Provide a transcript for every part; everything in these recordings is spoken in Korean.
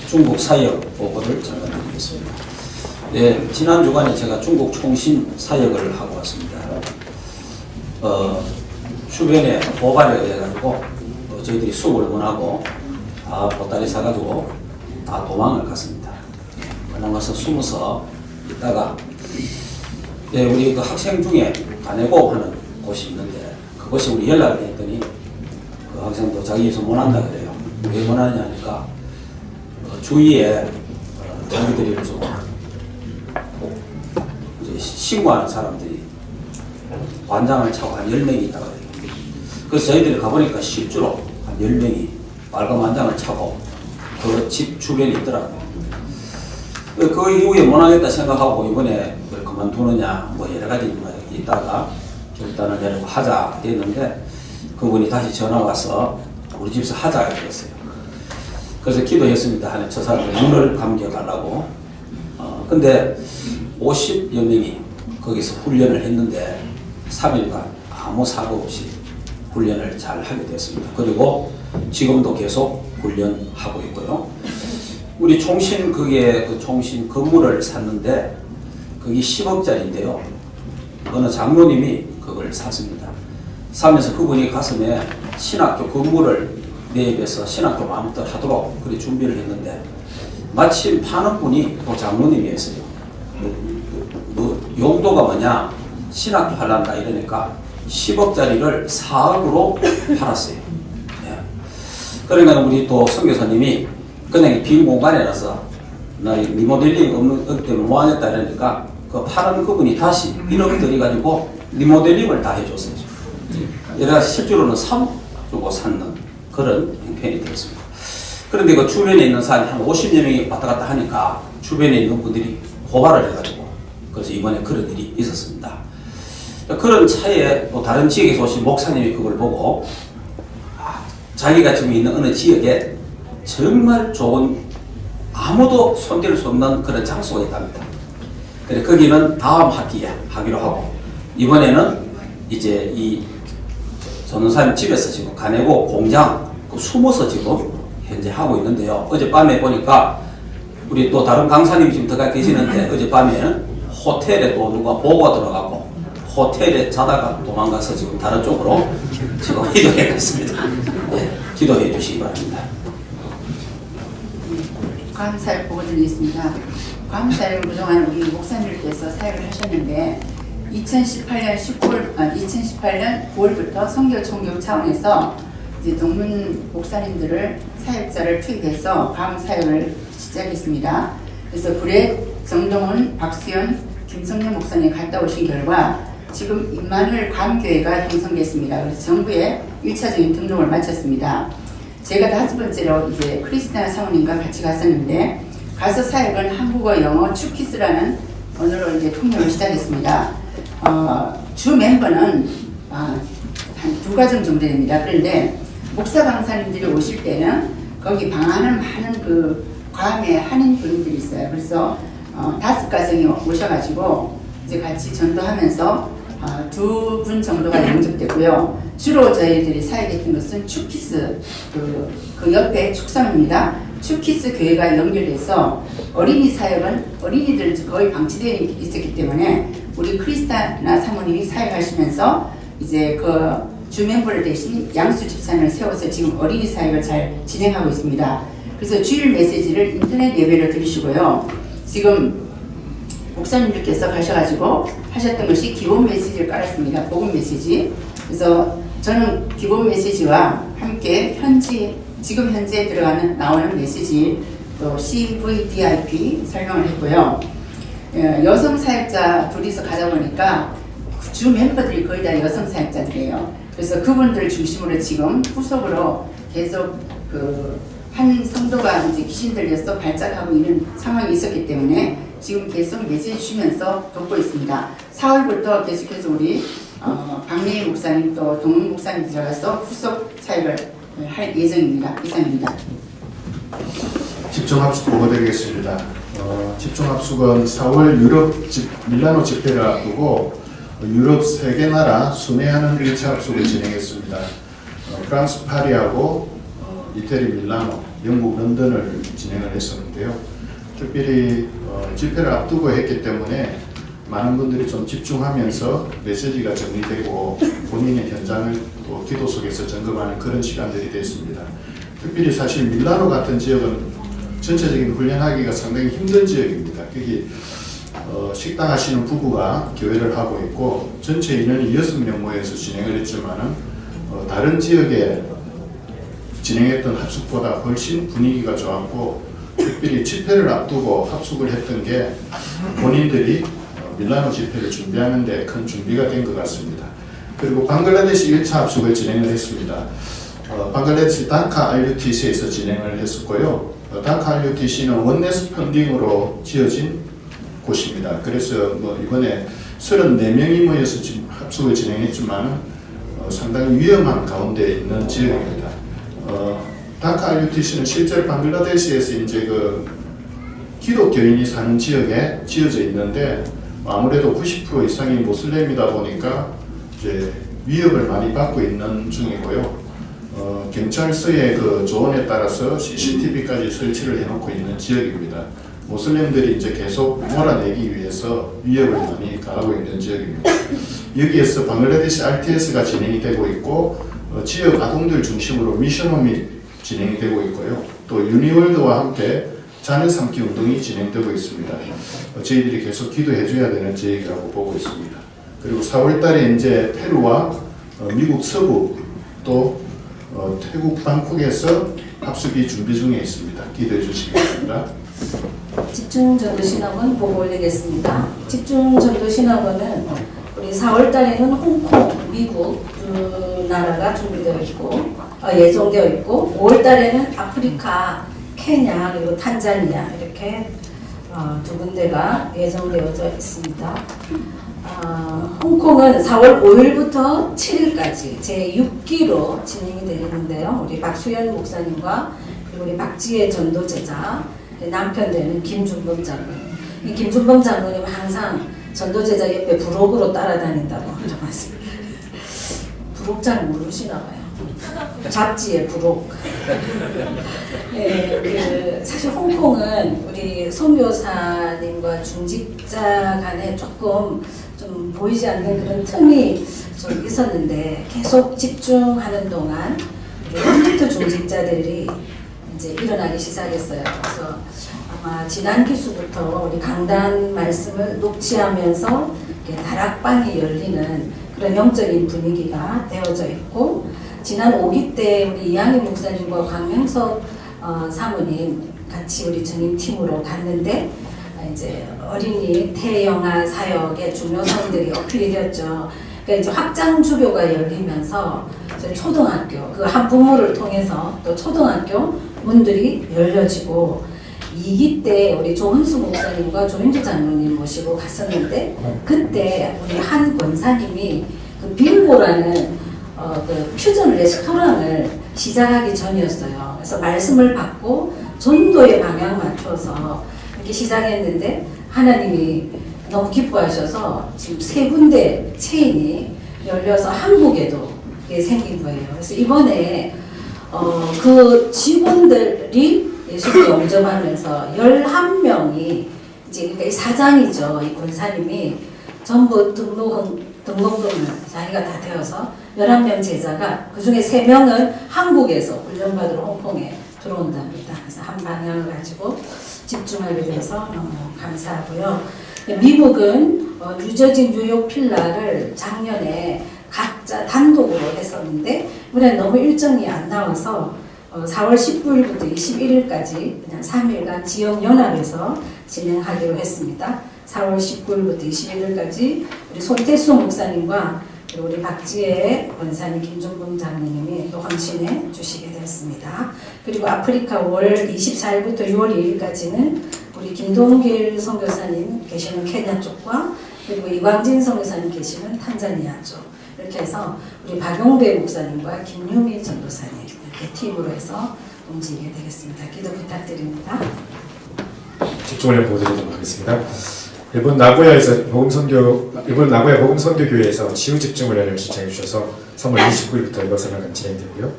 중국 사역 보고를 전해드리겠습니다. 네, 지난 주간에 제가 중국 총신 사역을 하고 왔습니다. 주변에 고발에 의해 가지고 저희들이 수업을 원하고 다 보따리 사가지고 다 도망을 갔습니다. 도망가서 숨어서 있다가 우리 그 학생 중에 가내고 하는 곳이 있는데 그것이 우리 연락을 했더니 그 학생도 자기 입소 못한다 그래요. 왜 못하냐 하니까 주위에 자기들이 좀 이제 신고하는 사람들이 관장을 차고 한 10명이 있다고 해요. 그래서 저희들이 가보니까 실제로 한 10명이 빨간 관장을 차고 그 집 주변에 있더라고요. 그 이후에 못하겠다 생각하고 이번에 그만두느냐 뭐 여러 가지 있다가 결단을 내리고 하자 됐는데 그분이 다시 전화 와서 우리 집에서 하자 그랬어요. 그래서 기도했습니다. 하는 저 사람을 눈을 감겨달라고. 근데 50여 명이 거기서 훈련을 했는데 3일간 아무 사고 없이 훈련을 잘 하게 됐습니다. 그리고 지금도 계속 훈련하고 있고요. 우리 총신 그 총신 건물을 샀는데 그게 10억짜리인데요. 어느 장로님이 그걸 샀습니다. 사면서 그분이 가슴에 신학교 건물을 매입해서 신학교 마음껏 하도록 그렇게 준비를 했는데 마침 파는 분이 또 장로님이었어요. 용도가 뭐냐? 신학교 하려는가 이러니까 10억짜리를 4억으로 팔았어요. 예. 그러니까 우리 또 선교사님이 그냥 빈 공간이라서 나 리모델링 없는 때문에 뭐 하겠다 이러니까 그 파는 그분이 다시 1억 들여가지고 리모델링을 다 해줬어요. 얘가 실제로는 3억 주고 샀는 그런 형편이 되었습니다. 그런데 그 주변에 있는 사람이 한 50여 명이 왔다 갔다 하니까 주변에 있는 분들이 고발을 해가지고 그래서 이번에 그런 일이 있었습니다. 그런 차에 또 다른 지역에서 오신 목사님이 그걸 보고 자기가 지금 있는 어느 지역에 정말 좋은 아무도 손댈 수 없는 그런 장소가 있답니다. 그래 거기는 다음 학기에 하기로 하고 이번에는 이제 이 전도사님 집에서 지금 가내고 공장 숨어서 지금 현재 하고 있는데요. 어젯밤에 보니까 우리 또 다른 강사님이 지금 들어가 계시는데 어젯밤에는 호텔에 또 누가 보고가 들어가고 호텔에 자다가 도망가서 지금 다른 쪽으로 지금 이동해 갔습니다. 네, 기도해 주시기 바랍니다. 감사를 보고 드리겠습니다. 감사를 그동안 우리 목사님께서 사역을 하셨는데 2018년 9월부터 선교 총교 차원에서 이제 동문 목사님들을 사역자를 투입해서 감 사역을 시작했습니다. 그래서 구례, 정동훈, 박수현, 김성년 목사님 갔다 오신 결과 지금 임마누엘 감교회가 형성됐습니다. 그래서 정부에 1차적인 등록을 마쳤습니다. 제가 5번째로 이제 크리스티나 사모님과 같이 갔었는데 가서 사역은 한국어, 영어, 추키스라는 언어로 이제 통역을 시작했습니다. 주 멤버는 한 2가정 정도 됩니다. 그런데 목사 강사님들이 오실 때는 거기 방하는 많은 그 괌의 한인 교인들이 있어요. 그래서 5가정이 오셔가지고 이제 같이 전도하면서 2분 정도가 영접되고요. 주로 저희들이 사역했던 것은 추키스 그 옆에 축성입니다. 추키스 교회가 연결돼서 어린이 사역은 어린이들 거의 방치되어 있었기 때문에 우리 크리스타나 사모님이 사역하시면서 이제 그 주멤버를 대신 양수 집사님을 세워서 지금 어린이 사역을 잘 진행하고 있습니다. 그래서 주일 메시지를 인터넷 예배로 들으시고요. 지금 목사님들께서 가셔가지고 하셨던 것이 기본 메시지를 깔았습니다. 복음 메시지. 그래서 저는 기본 메시지와 함께 지금 현재 나오는 메시지 또 CVDIP 설명을 했고요. 여성 사역자 둘이서 가다 보니까 주 멤버들이 거의 다 여성 사역자들이에요. 그래서 그분들 중심으로 지금 후속으로 계속 한 성도가 이제 귀신 들려서 발작하고 있는 상황이 있었기 때문에 지금 계속 메시지 주면서 돕고 있습니다. 4월부터 계속해서 우리 박래희 목사님 또 동문 목사님 들어가서 후속 사역을 할 예정입니다. 이상입니다. 집중합숙 보고드리겠습니다. 집중합숙은 4월 밀라노 집회를 앞두고 유럽 3개 나라 순회하는 1차 합숙을 진행했습니다. 프랑스 파리하고 이태리 밀라노, 영국 런던을 진행을 했었는데요. 특별히 집회를 앞두고 했기 때문에 많은 분들이 좀 집중하면서 메시지가 정리되고 본인의 현장을 또 기도 속에서 점검하는 그런 시간들이 됐습니다. 특별히 사실 밀라노 같은 지역은 전체적인 훈련하기가 상당히 힘든 지역입니다. 거기 식당 하시는 부부가 교회를 하고 있고 전체 인원이 6명 모여서 진행을 했지만은 다른 지역에 진행했던 합숙보다 훨씬 분위기가 좋았고 특별히 집회를 앞두고 합숙을 했던 게 본인들이 밀라노 집회를 준비하는데 큰 준비가 된 것 같습니다. 그리고 방글라데시 1차 합숙을 진행을 했습니다. 방글라데시 다카 RUTC에서 진행을 했었고요. 다카 RUTC는 원네스 펀딩으로 지어진 곳입니다. 그래서 이번에 34명이 모여서 지금 합숙을 진행했지만 상당히 위험한 가운데 있는 지역입니다. 다카 RUTC는 실제로 방글라데시에서 이제 그 기독교인이 사는 지역에 지어져 있는데 아무래도 90% 이상이 모슬렘이다 보니까 이제 위협을 많이 받고 있는 중이고요. 경찰서의 그 조언에 따라서 CCTV까지 설치를 해놓고 있는 지역입니다. 모슬렘들이 이제 계속 몰아내기 위해서 위협을 많이 가하고 있는 지역입니다. 여기에서 방글라데시 RTS가 진행이 되고 있고 지역 아동들 중심으로 미션홈이 진행이 되고 있고요. 또 유니월드와 함께 자녀 삼기 운동이 진행되고 있습니다. 저희들이 계속 기도해줘야 되는 지역이라고 보고 있습니다. 그리고 4월달에 이제 페루와 미국 서부 또 태국 방콕에서 합숙이 준비 중에 있습니다. 기도해 주시기 바랍니다. 집중전도신학원 보고 올리겠습니다. 집중전도신학원은 우리 4월달에는 홍콩, 미국 두 나라가 준비되어 있고 예정되어 있고 5월달에는 아프리카, 케냐 그리고 탄자니아 이렇게 두 군데가 예정되어져 있습니다. 홍콩은 4월 5일부터 7일까지 제6기로 진행이 되는데요. 우리 박수현 목사님과 그리고 우리 박지혜 전도제자 남편 되는 김준범 장군. 이 김준범 장군님 항상 전도제자 옆에 부록으로 따라다닌다고 하셨습니다. 부록 잘 모르시나 봐요. 잡지의 부록. 네, 사실 홍콩은 우리 선교사님과 중직자 간에 조금 좀 보이지 않는 그런 틈이 좀 있었는데 계속 집중하는 동안 우리 컴퓨터 중직자들이 이제 일어나기 시작했어요. 그래서 아마 지난 기수부터 우리 강단 말씀을 녹취하면서 다락방이 열리는 그런 영적인 분위기가 되어져 있고 지난 5기 때 우리 이양희 목사님과 강명석 사모님 같이 우리 전임팀으로 갔는데 이제 어린이 태영아 사역의 중요성들이 어필이 되었죠. 그러니까 이제 확장 주교가 열리면서 저희 초등학교 그 한 부모를 통해서 또 초등학교 문들이 열려지고 2기 때 우리 조은수 목사님과 조인주 장로님 모시고 갔었는데 그때 우리 한 권사님이 그 빙고라는 그 퓨전 레스토랑을 시작하기 전이었어요. 그래서 말씀을 받고 전도의 방향 맞춰서 이렇게 시작했는데 하나님이 너무 기뻐하셔서 지금 3군데 체인이 열려서 한국에도 이게 생긴 거예요. 그래서 이번에 그 직원들이 예수를 영접하면서 11명이 이제 그러니까 이 사장이죠. 이 권사님이 전부 등록금을 자기가 다 되어서 11명 제자가 그 중에 3명은 한국에서 훈련받으러 홍콩에 들어온답니다. 그래서 한 방향을 가지고 집중하게 돼서 너무 감사하고요. 미국은 뉴저지 뉴욕 필라를 작년에 각자 단독으로 했었는데 이번에 너무 일정이 안 나와서 4월 19일부터 21일까지 그냥 3일간 지역연합에서 진행하기로 했습니다. 4월 19일부터 21일까지 우리 손태수 목사님과 그리고 우리 박지혜 권사님, 김종범 장로님이 또 헌신해 주시게 됐습니다. 그리고 아프리카 5월 24일부터 6월 2일까지는 우리 김동길 선교사님 계시는 케냐 쪽과 그리고 이광진 선교사님 계시는 탄자니아 쪽 이렇게 해서 우리 박용배 목사님과 김유미 전도사님 이렇게 팀으로 해서 움직이게 되겠습니다. 기도 부탁드립니다. 집중을 보도록 하겠습니다. 일본 나고야 복음선교교회에서 치유 집중 훈련을 신청해 주셔서 3월 29일부터 6일간 진행되고요.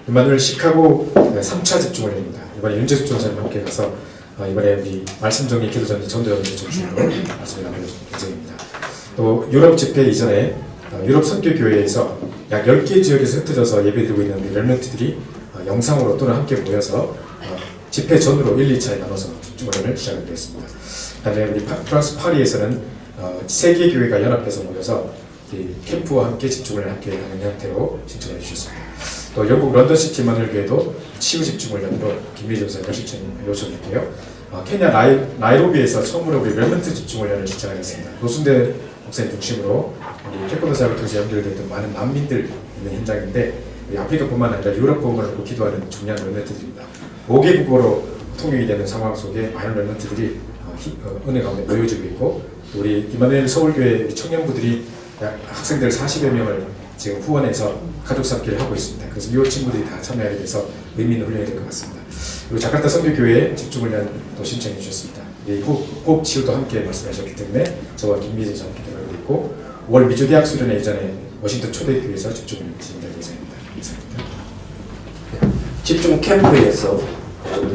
이마누엘 시카고 3차 집중훈련입니다. 이번에 윤재숙 전사님 함께 가서 이번에 우리 말씀 정리 기도 전리 전도연대 중심으로 말씀을 나눌 예정입니다. 또 유럽 집회 이전에 유럽 선교교회에서 약 10개 지역에서 흩어져서 예배드리고 있는 우리 렘넌트들이 영상으로 또는 함께 모여서 집회 전으로 1, 2차에 나눠서 집중훈련을 시작하게 되었습니다. 그다음에 우리 프랑스 파리에서는 세계 교회가 연합해서 모여서 이 캠프와 함께 집중을 함께 하는 형태로 신청해 주셨습니다. 또 영국 런던 시티 마늘교회도 치유 집중훈련으로 김미정 선생님과 신청 요청했고요. 케냐 나이로비에서 처음으로 우리 렘넌트 집중훈련을 신청하였습니다. 노순대 목사님 중심으로 우리 태권도 사역을 통해서 연결됐던 많은 난민들 있는 현장인데 우리 아프리카뿐만 아니라 유럽 부흥을 놓고 기도하는 중요한 렘넌트들입니다. 5개국어로 통역이 되는 상황 속에 많은 렘넌트들이 은혜 가운데 모여지고 있고 우리 이마누엘 서울교회 청년부들이 약 학생들 40여 명을 지금 후원해서 가족 삼기를 하고 있습니다. 그래서 이 친구들이 다 참여하게 돼서 의미 있는 훈련이 될 것 같습니다. 그리고 자카르타 선교교회 집중훈련도 신청해 주셨습니다. 호흡 치유도 함께 말씀하셨기 때문에 저와 김미진 전 함께 들어가고 있고 5월 미주대학 수련회 이전에 워싱턴 초대교회에서 집중훈련 진행될 예정입니다. 감사합니다. 집중 캠프에서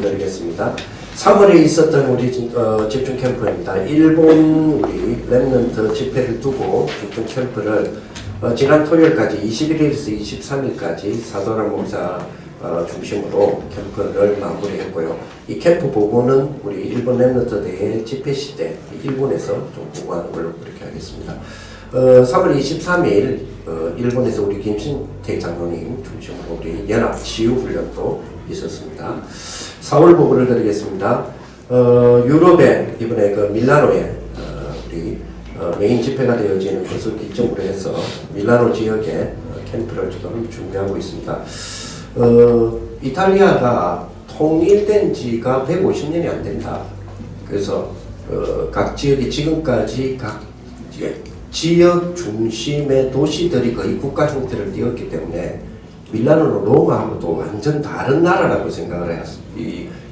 드리겠습니다. 3월에 있었던 우리 집중 캠프입니다. 일본 우리 렘넌트 집회를 두고 집중 캠프를 지난 토요일까지 21일에서 23일까지 사도란 목사 중심으로 캠프를 마무리했고요. 이 캠프 보고는 우리 일본 렘넌트 대회 집회 시대 일본에서 좀 보고하는 걸로 그렇게 하겠습니다. 3월 23일 일본에서 우리 김신태 장로님 중심으로 우리 연합 치유 훈련도 있었습니다. 4월 보고를 드리겠습니다. 유럽에 이번에 그 밀라노에 우리 메인 집회가 되어지는 것을 기점으로 해서 밀라노 지역에 캠프를 지금 준비하고 있습니다. 이탈리아가 통일된 지가 150년이 안 된다. 그래서 각 지역이 지금까지 각 지역 중심의 도시들이 거의 국가 형태를 띄었기 때문에 밀라노는 로마하고도 완전 다른 나라라고 생각을 해요.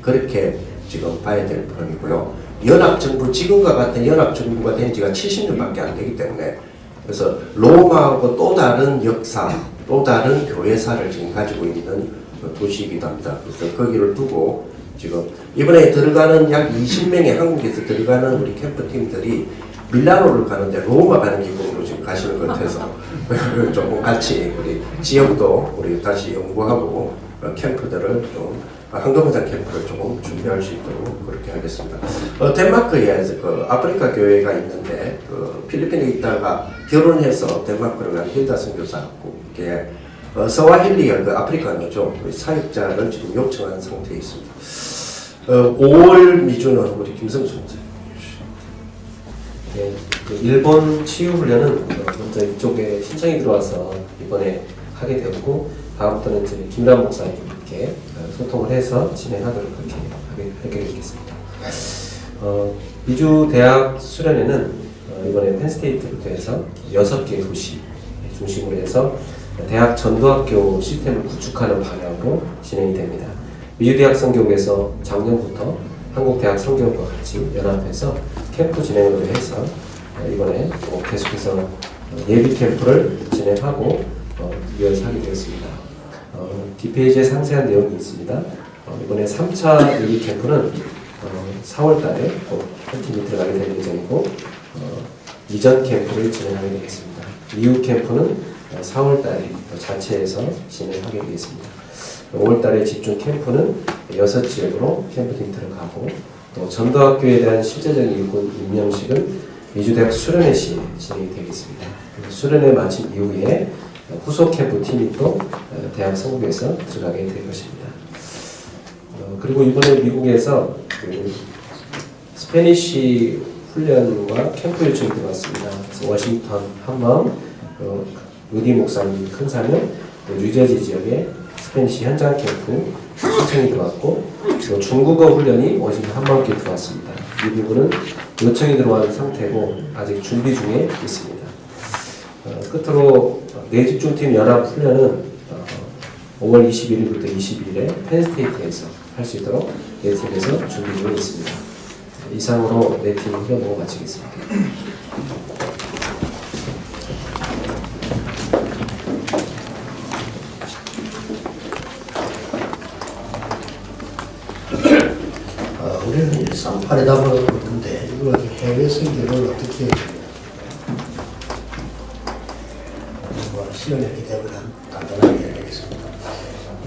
그렇게 지금 봐야 될 부분이고요. 연합정부, 지금과 같은 연합정부가 된 지가 70년밖에 안 되기 때문에 그래서 로마하고 또 다른 역사, 또 다른 교회사를 지금 가지고 있는 도시이기도 합니다. 그래서 거기를 두고 지금 이번에 들어가는 약 20명의 한국에서 들어가는 우리 캠프팀들이 밀라노를 가는데 로마 가는 기분으로 지금 가시는 것 같아서 조금 같이 우리 지역도 우리 다시 연구하고 캠프들을 좀 한국무장 캠프를 조금 준비할 수 있도록 그렇게 하겠습니다. 덴마크에 그 아프리카 교회가 있는데 그 필리핀에 있다가 결혼해서 덴마크로 간 힐다 선교사국에 서와힐리아 그 아프리카노죠 사역자를 지금 요청한 상태에 있습니다. 5월 미주는 우리 김성수 목사님. 네, 그 일본 치유 훈련은 먼저 이쪽에 신청이 들어와서 이번에 하게 되었고 다음부터는 저희 김남 목사님께 소통을 해서 진행하도록 그렇게 하게 되겠습니다. 미주 대학 수련회는 이번에 펜스테이트부터 해서 6개 도시 중심으로 해서 대학 전도학교 시스템을 구축하는 방향으로 진행이 됩니다. 미주대학 성교국에서 작년부터 한국대학 성교국과 같이 연합해서 캠프 진행을 해서 이번에 계속해서 예비 캠프를 진행하고 이어서 하게 되었습니다. 뒷페이지에 상세한 내용이 있습니다. 이번에 3차 예비 캠프는 4월 달에 한 팀이 들어가게 될 예정이고 이전 캠프를 진행하게 되겠습니다. 이후 캠프는 4월 달에 자체에서 진행하게 되겠습니다. 5월 달에 집중 캠프는 6지역으로 캠프팀 들어가고 또 전도학교에 대한 실제적인 일꾼 임명식은 미주대학 수련회 시에 진행이 되겠습니다. 수련회 마친 이후에 후속 캠프 팀이 또 대학 성국에서 들어가게 될 것입니다. 그리고 이번에 미국에서 그 스페니쉬 훈련과 캠프 요청이 들어왔습니다. 그래서 워싱턴, 한마음, 루디 목사님 큰 사명, 뉴저지 지역에 스페니쉬 현장 캠프 신청이 들어왔고 또 중국어 훈련이 워싱턴 한마음께 들어왔습니다. 이 부분은 요청이 들어온 상태고 아직 준비 중에 있습니다. 끝으로 내집중팀 연합 훈련은 5월 21일부터 22일에 펜스테이트에서 할 수 있도록 네 팀에서 준비 중에 있습니다. 이상으로 네 팀 훈련 보고 마치겠습니다. 우리는 138에 답을 얻는데 이걸 해외 선교를 어떻게 해야 되냐. 시간이었기 때문에 간단하게 이야기하겠습니다.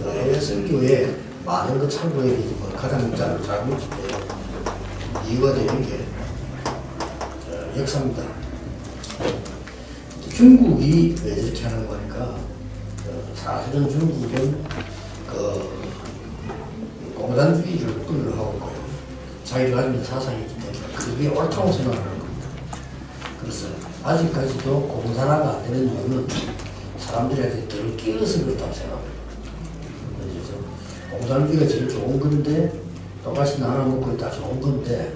해외 선교에 많은 것 참고해야 되지만 가장 잘못 이유가 되는 게 역사입니다. 중국이 왜 이렇게 하는 거니까 사실은 중국은 공산주의를 끌어하고 있고요. 자기가 가지고 있는 사상이 있기 때문에 그게 옳다고 생각하는 겁니다. 그래서 아직까지도 공산화가 안 되는 이유는 사람들한테 덜 끼어서 그렇다고 생각합니다. 그래서 공산주의가 제일 좋은 건데 똑같이 나눠 먹고 있다 좋은 건데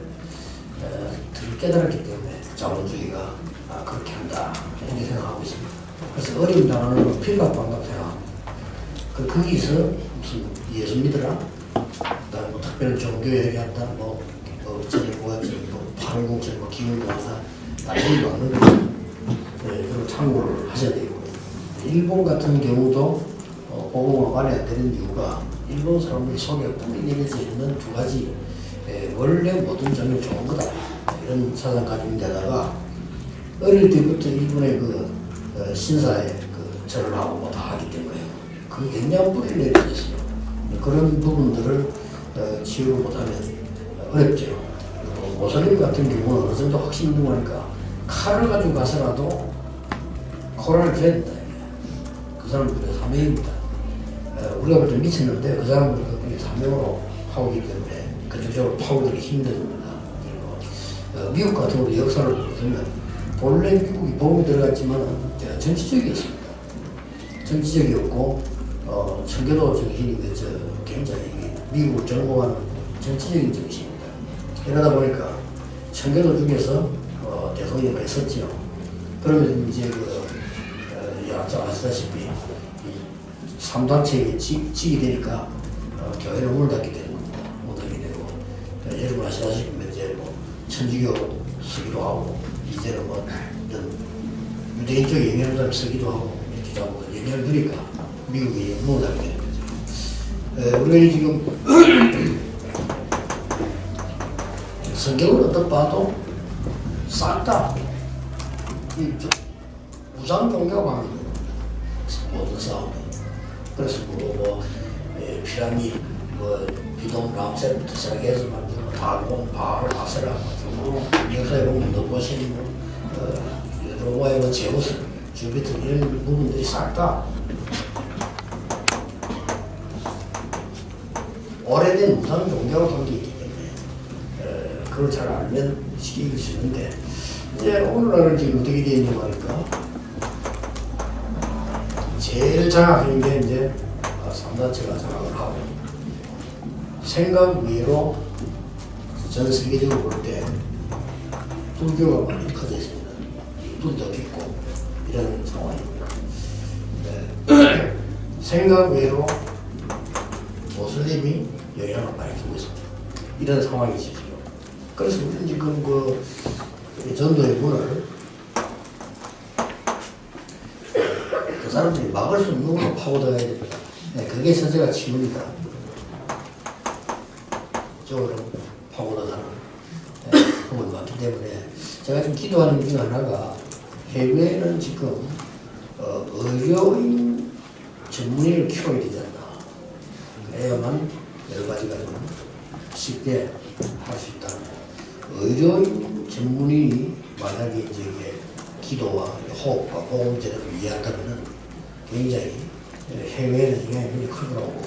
덜 깨달았기 때문에 자본주의가 그렇게 한다 이렇게 생각하고 있습니다. 그래서 어려움 당하는 건 필각방각 생각합니다. 거기서 무슨 예수 믿으라, 그다음 뭐 특별한 종교 얘기한다, 어쩌고 뭐 반공체, 기울교한다, 다 이런 거 없는 거죠. 네, 그리고 참고를 하셔야 되고, 일본 같은 경우도 복음화 말이 안 되는 이유가 일본 사람들이 속에 뿔이 내려져 있는 두 가지, 원래 모든 점이 좋은 거다 이런 사상 가진 데다가 어릴 때부터 일본의 신사에 절을 하고 다 하기 때문에 그 굉장한 뿌리를 내리고 있어요. 그런 부분들을 치유를 못하면 어렵죠. 모슬림 같은 경우는 어느 정도 확신이 있는 거니까 칼을 가지고 가서라도 코란을 줘야 된다. 그 사람들의 사명입니다. 우리가 볼 때 미쳤는데 그 사람들은 그게 사명으로 하고 있기 때문에 그쪽으로 파고들기 힘듭니다. 그리고 미국 같은 경우도 역사를 보면 본래 미국이 보험이 들어갔지만 정치적이었습니다. 정치적이었고 청교도 정신이 굉장히 미국을 전공하는 정치적인 정신입니다. 이러다 보니까 청교도 중에서 대통령이 많이 섰죠. 그러면 이제 아시다시피 3단체에 지게 되니까 교회는 문을 닫게 되는 겁니다. 못 하게 되고 여러분 아시다시피 이제 천주교 서기도 하고 이제는 이런 유대인 쪽 영향을 좀 쓰기도 하고 이렇게 하고 영향을 주니까 미국이 문을 닫게 되는 거죠. 우리가 지금 성경을 어떻게 봐도 싹 다 무상 종교가 많은 거예요. 모든 싸움. 그래서 피라미드, 비돔, 람셀부터 시작해서 만든 다곤, 바로, 아세라, 역사에 보면 너보신, 로마의 제우스, 주피터 이런 부분들이 싹 다 오래된 무상 종교가 관계 있기 때문에 그걸 잘 알면 쉽게 이길 수 있는데 이제 오늘날은 지금 어떻게 되어 있냐고 하니까 제일 장악한 게 이제 3단체가 장악을 하고 생각 외로 전 세계적으로 볼 때 불교가 많이 커져 있습니다. 불도 깊고 이런 상황입니다. 네. 생각 외로 모슬림이 영향을 많이 주고 있습니다. 이런 상황이죠. 그래서 우리는 지금 전도의 문을 그 사람들이 막을 수 없는 걸로 파고들어야 됩니다. 네, 그게 전제가 치유입니다. 이쪽으로 파고들어가는 부분이 많기 때문에 제가 지금 기도하는 중 하나가 해외에는 지금 의료인 전문의를 키워야 되지 않나. 그래야만 여러 가지가 좀 쉽게 할 수 있다. 의료인 전문인이 만약에 이제 기도와 호흡과 보험 제도를 이해한다면은 굉장히 해외에는 영향이 굉장히 크더라고.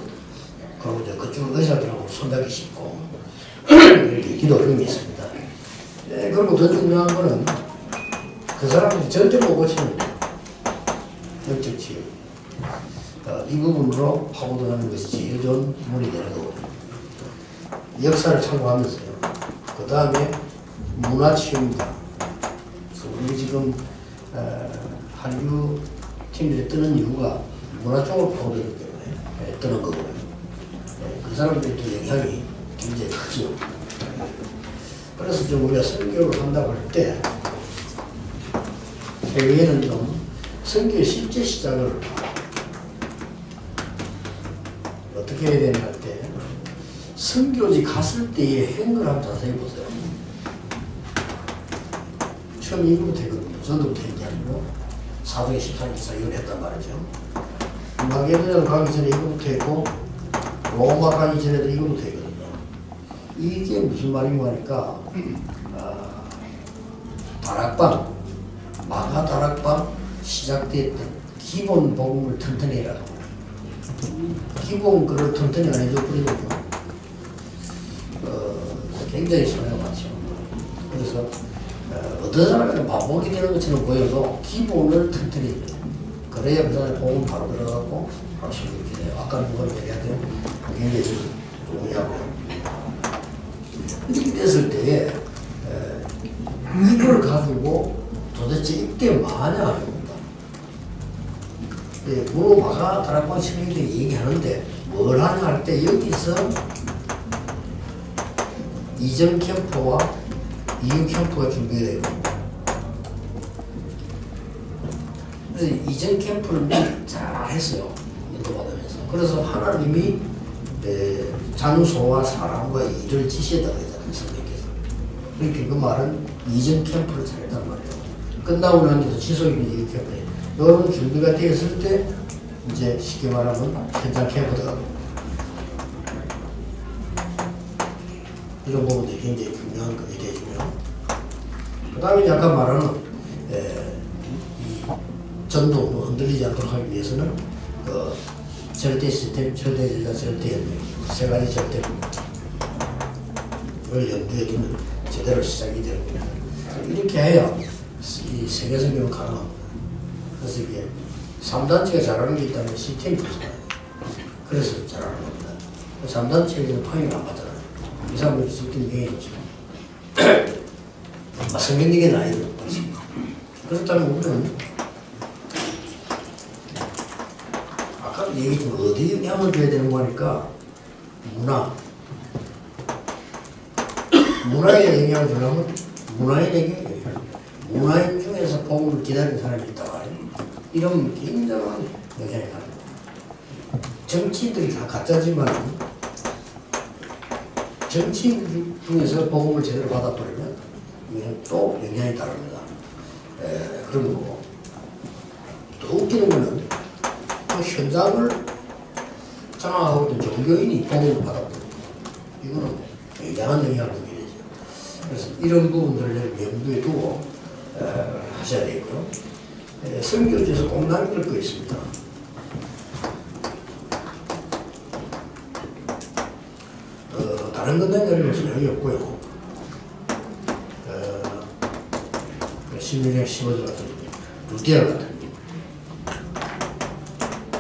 그리고 이제 그쪽 의사들하고 손잡기 쉽고 이렇게 기도 흐름이 있습니다. 네, 그리고 더 중요한 거는 그 사람들이 절대로 못 고치는 영적 치유. 이 부분으로 파고들어가는 것이 제일 좋은 문이 되는 거거든요. 역사를 참고하면서요. 그 다음에 문화치유입니다. 우리 지금 한류 팀들이 뜨는 이유가 문화 쪽으로 파고들기 때문에 뜨는 거고요. 그 사람들의 또 영향이 굉장히 크죠. 그래서 좀 우리가 선교를 한다고 할 때 해외에는 좀 선교의 실제 시작을 어떻게 해야 되나 할 때 선교지 갔을 때의 행을 한번 자세히 보세요. 처음 이거부터 했거든요. 전도부터 했는 게 아니고 사도의 14기사 이걸 했단 말이죠. 마게도냐로 가기 전에 이거부터 했고 로마 가기 전에도 이거부터 했거든요. 이게 무슨 말인가 하니까 다락방, 마가 다락방 시작됐던 기본 복음을 튼튼히 해라. 기본 글을 튼튼히 안 해줘버리면 굉장히 손해가 많죠. 그래서 어떤 사람은 반복이 되는 것처럼 보여도 기본을 튼튼히 해야 돼요. 그래야 그 사람의 복음 바로 들어가고 바로 신경이 돼요. 아까 그걸 얘기해야 돼요. 굉장히 중요하고요. 이렇게 됐을 때에 이걸 가지고 도대체 이게 뭐하냐 하는 겁니다. 물론 마가 다락방 신앙들이 얘기하는데 뭘 하냐 할 때 여기서 이전 캠프와 이후 캠프가 준비되고 그래서 이전 캠프를 잘 했어요. 인도받으면서. 그래서 하나님이 장소와 사람과 일을 지시했다고 했잖아요. 성경께서. 그러니까 그 말은 이전 캠프를 잘했단 말이에요. 끝나고 난 뒤에서 지속이 이전 캠프에 이런 준비가 되었을 때 이제 쉽게 말하면 현장 캠프가 이런 부분들이 굉장히 중요한 것이 되고요. 그 다음에 아까 말하는 이 전도 흔들리지 않도록 하기 위해서는 절대 시스템, 절대 제자, 절대 연맹 세 가지 절대를 염두에 두면 제대로 시작이 되는 겁니다. 이렇게 해야 이 세계 선교는 가능합니다. 그래서 이게 3단체가 잘하는 게 있다면 시스템이 좋잖아요. 그래서 잘하는 겁니다. 3단체에는 파이가 안 맞잖아요. 이 사람들이 시스템이 개인이죠. 성경적인 아이들 그렇습니다. 그렇다면 우리는 아까 얘기했지만 어디에 영향을 줘야 되는 거니까 문화에 영향을 주려면 문화인에게 문화인 중에서 복음을 기다리는 사람이 있다 말이에요. 이러면 굉장한 영향이 갑니다. 정치인들이 다 가짜지만 정치인 중에서 복음을 제대로 받아버리면 이건 또 영향이 다릅니다. 그런 거고 또 웃기는 거는 그 현장을 장악하고 있던 종교인이 복음을 받아버립니다. 이거는 굉장한 영향을 주게 되죠. 그래서 이런 부분들을 염두에 두고 하셔야 되고요. 선교지에서 꼭 남길 거 있습니다. 다른 건 내려면 소용이 없고요. 16장 15절 같은 루디아 같은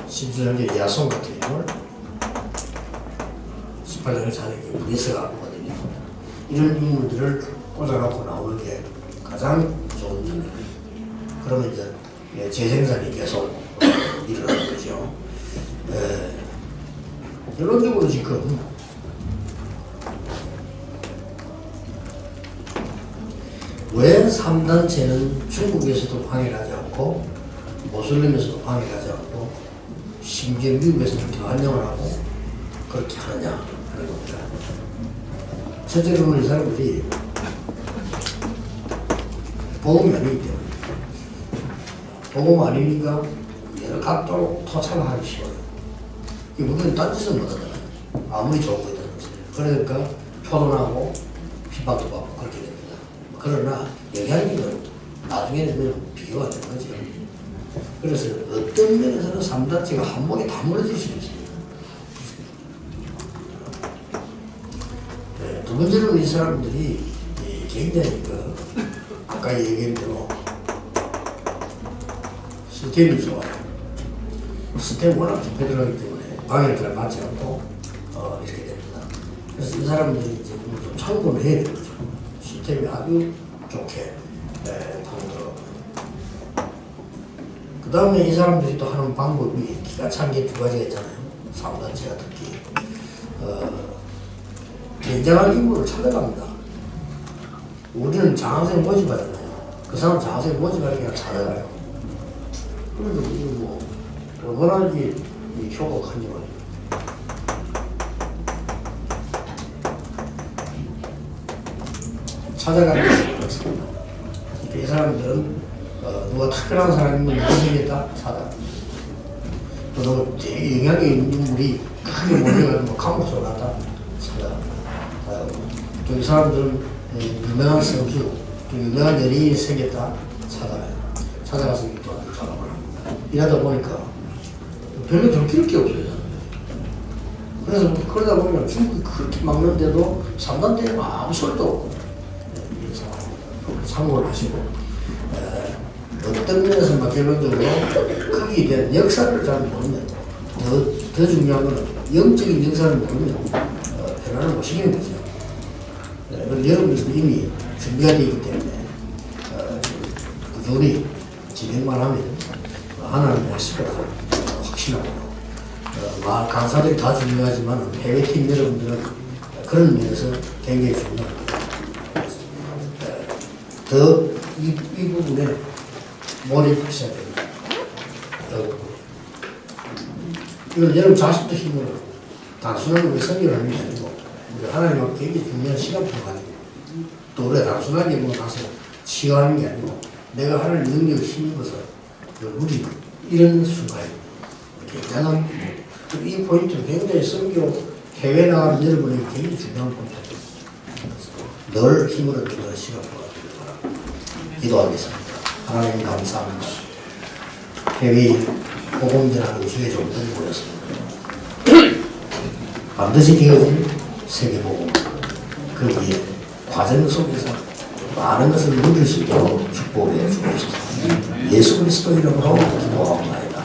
17장의 야손 같은 인물 18장의 자네기 브리스가 하거든요. 이런 인물들을 꽂아갖고 나오는 게 가장 좋은 일입니다. 그러면 이제 재생산이 계속 일어나는 거죠. 결론적으로 지금 왜 3단체는 중국에서도 방해를 하지 않고 모슬림에서도 방해를 하지 않고 심지어 미국에서는 대환영을 하고 그렇게 하느냐 하는 겁니다. 첫째로는 이 사람들이 복음이 아니기 때문에 복음 아니니까 여러 각도로 토착을 하기 쉬워요. 우리는 딴짓은 못하잖아요. 아무리 좋은 거 있다든지. 그러니까 표본하고 핍박도 받고 그렇게 됩니다. 그러나 영향력은 나중에는 비교가 되는 거죠. 그래서 어떤 면에서는 3단체가 한 번에 다 무너질 수 있습니다. 두 번째로는 이 사람들이 굉장히 아까 얘기한 대로 시스템이 좋아요. 시스템이 워낙 좋게 들어가기 때문에 방해를 잘 받지 않고 이렇게 됩니다. 그래서 이 사람들이 이제 좀 참고를 해야 되죠. 시스템이 아주 좋게 방들어가고요. 그 다음에 이 사람들이 또 하는 방법이 기가 찬 게 두 가지가 있잖아요. 3단체가 특히 굉장한 인물을 찾아갑니다. 우리는 장학생 모집하잖아요. 그 사람 장학생 모집하는 게 아니라 찾아가요. 그래도 이거 뭐 얼마나 이 효과가 큰지 말이에요. 찾아가는 것이 그렇습니다. 그러니까 이 사람들은 누가 특별한 사람이면 인생이다 찾아. 또 영향이 있는 인물이 크게 몰려가지고 감옥으로 갔다 찾아. 또 이 사람들은 유명한 선수, 또 유명한 연예인이 생겼다 찾아가요. 찾아가서 또 작업을 합니다. 이러다 보니까 별로 들킬 게 없어요. 그래서 그러다 보면 중국이 그렇게 막는데도 삼단대에는 아무 소리도 없고 참고를 하시고 어떤 면에서 마케론적으로 크게 대한 역사를 잘 모르면 더 중요한 것은 영적인 역사를 모르면 변화를 못 시키는 거죠. 여러분들도 이미 준비가 되어 있기 때문에 꾸준히 진행만 하면 하나님의 하실 거다 확신하고 강사들이 다 중요하지만 해외팀 여러분들은 그런 면에서 굉장히 중요합니다. 더 이 부분에 몰입하셔야 됩니다. 이건 여러분 자신도 힘으로 단순한 우리 성경을 하는 게 아니고 우리 하나님하고 굉장히 중요한 시간표가 가지고 또 우리가 단순하게 뭐 가서 치유하는 게 아니고 내가 하나님 능력을 힘입어서 우리 이런 순간에 굉장한 이 포인트는 굉장히 성경 해외 나가는 여러분에게 굉장히 중요한 포인트입니다. 늘 힘을 얻는 시간표가 되길 바랍니다. 기도하겠습니다. 하나님 감사합니다. 해외 복음전하는 주의 종들이 모였습니다. 반드시 되어진 세계복음 거기에 과정 속에서 많은 것을 누릴 수 있도록 축복해 주옵소서. 예수 그리스도 이름으로 기도하옵나이다.